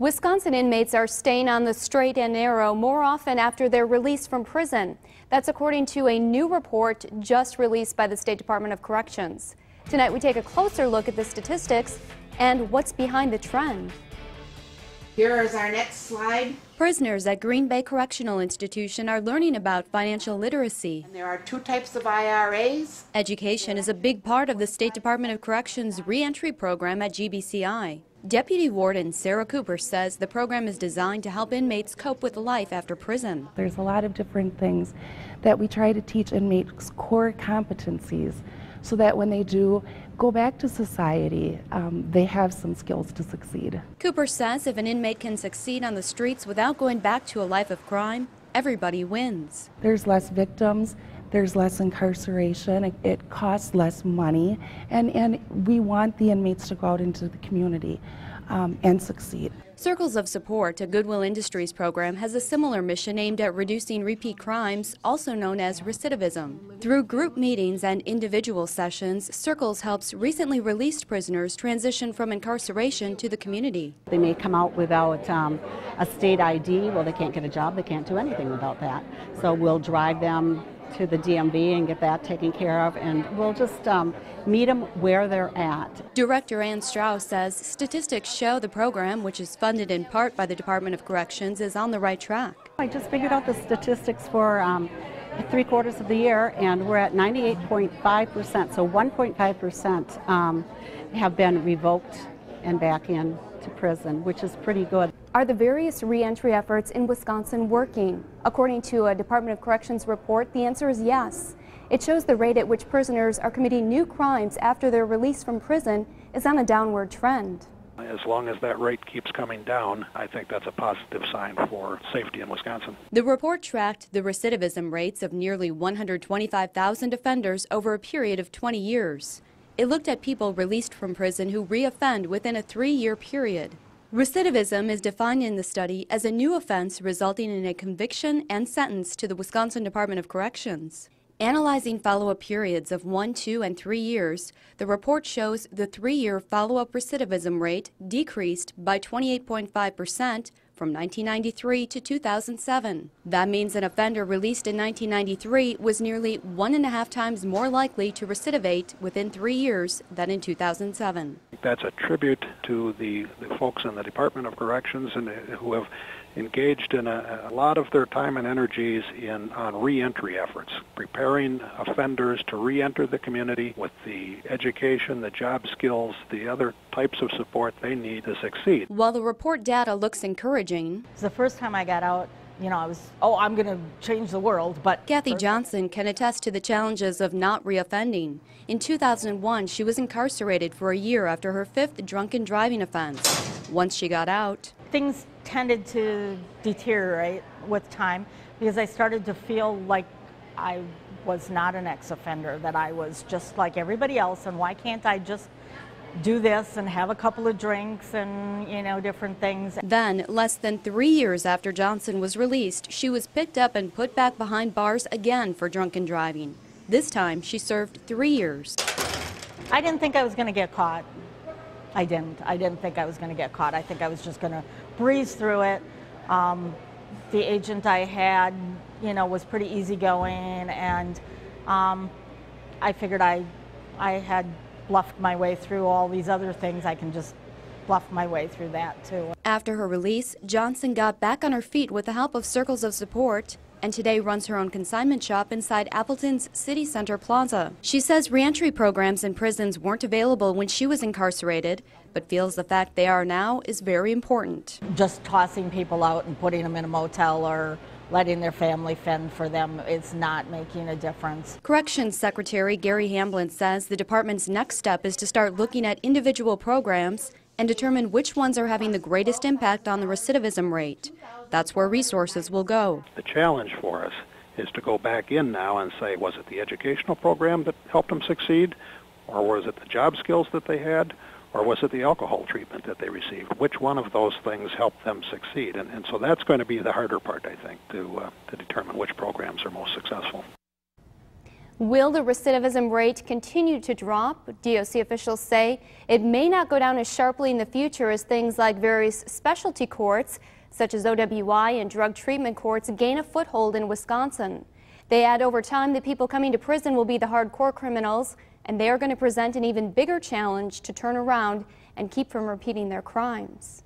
Wisconsin inmates are staying on the straight and narrow more often after they're released from prison. That's according to a new report just released by the State Department of Corrections. Tonight we take a closer look at the statistics and what's behind the trend. Here is our next slide. Prisoners at Green Bay Correctional Institution are learning about financial literacy. And there are two types of IRAs. Education is a big part of the State Department of Corrections reentry program at GBCI. Deputy Warden Sarah Cooper says the program is designed to help inmates cope with life after prison. There's a lot of different things that we try to teach inmates core competencies so that when they do go back to society, they have some skills to succeed. Cooper says if an inmate can succeed on the streets without going back to a life of crime, everybody wins. There's less victims, there's less incarceration, it costs less money, and we want the inmates to go out into the community and succeed. Circles of Support, a Goodwill Industries program, has a similar mission aimed at reducing repeat crimes, also known as recidivism. Through group meetings and individual sessions, Circles helps recently released prisoners transition from incarceration to the community. They may come out without a state ID. Well, they can't get a job, they can't do anything without that. So we'll drive them to the DMV and get that taken care of, and we'll just meet them where they're at. Director Ann Strauch says statistics show the program, which is funded in part by the Department of Corrections, is on the right track. I just figured out the statistics for 3/4 of the year, and we're at 98.5%, so 1.5% have been revoked and back in to prison, which is pretty good. Are the various reentry efforts in Wisconsin working? According to a Department of Corrections report, the answer is yes. It shows the rate at which prisoners are committing new crimes after they're released from prison is on a downward trend. As long as that rate keeps coming down, I think that's a positive sign for safety in Wisconsin. The report tracked the recidivism rates of nearly 125,000 offenders over a period of 20 years. It looked at people released from prison who reoffend within a 3-year period. Recidivism is defined in the study as a new offense resulting in a conviction and sentence to the Wisconsin Department of Corrections. Analyzing follow-up periods of 1, 2, and 3 years, the report shows the 3-year follow-up recidivism rate decreased by 28.5% from 1993 to 2007. That means an offender released in 1993 was nearly 1.5 times more likely to recidivate within 3 years than in 2007. That's a tribute to the folks in the Department of Corrections and who have engaged in a lot of their time and energies on reentry efforts, preparing offenders to reenter the community with the education, the job skills, the other types of support they need to succeed. While the report data looks encouraging, the first time I got out, I was, I'm going to change the world, but... Kathy Johnson can attest to the challenges of not reoffending. In 2001, she was incarcerated for a year after her 5th drunken driving offense. Once she got out, things tended to deteriorate with time because I started to feel like I was not an ex-offender, that I was just like everybody else, and why can't I just do this and have a couple of drinks and, different things. Then, less than 3 years after Johnson was released, she was picked up and put back behind bars again for drunken driving. This time, she served 3 years. I didn't think I was going to get caught. I didn't think I was going to get caught. I think I was just going to breeze through it. The agent I had, was pretty easygoing, and I figured I had bluffed my way through all these other things. I can just bluff my way through that too. After her release, Johnson got back on her feet with the help of Circles of Support, and today runs her own consignment shop inside Appleton's City Center Plaza. She says reentry programs in prisons weren't available when she was incarcerated, but feels the fact they are now is very important. Just tossing people out and putting them in a motel or letting their family fend for them is not making a difference. Corrections Secretary Gary Hamblin says the department's next step is to start looking at individual programs and determine which ones are having the greatest impact on the recidivism rate. That's where resources will go. The challenge for us is to go back in now and say, was it the educational program that helped them succeed, or was it the job skills that they had, or was it the alcohol treatment that they received? Which one of those things helped them succeed? And so that's going to be the harder part, I think, to determine which programs are most successful. Will the recidivism rate continue to drop? DOC officials say it may not go down as sharply in the future as things like various specialty courts, such as OWI and drug treatment courts, gain a foothold in Wisconsin. They add over time that people coming to prison will be the hardcore criminals, and they are going to present an even bigger challenge to turn around and keep from repeating their crimes.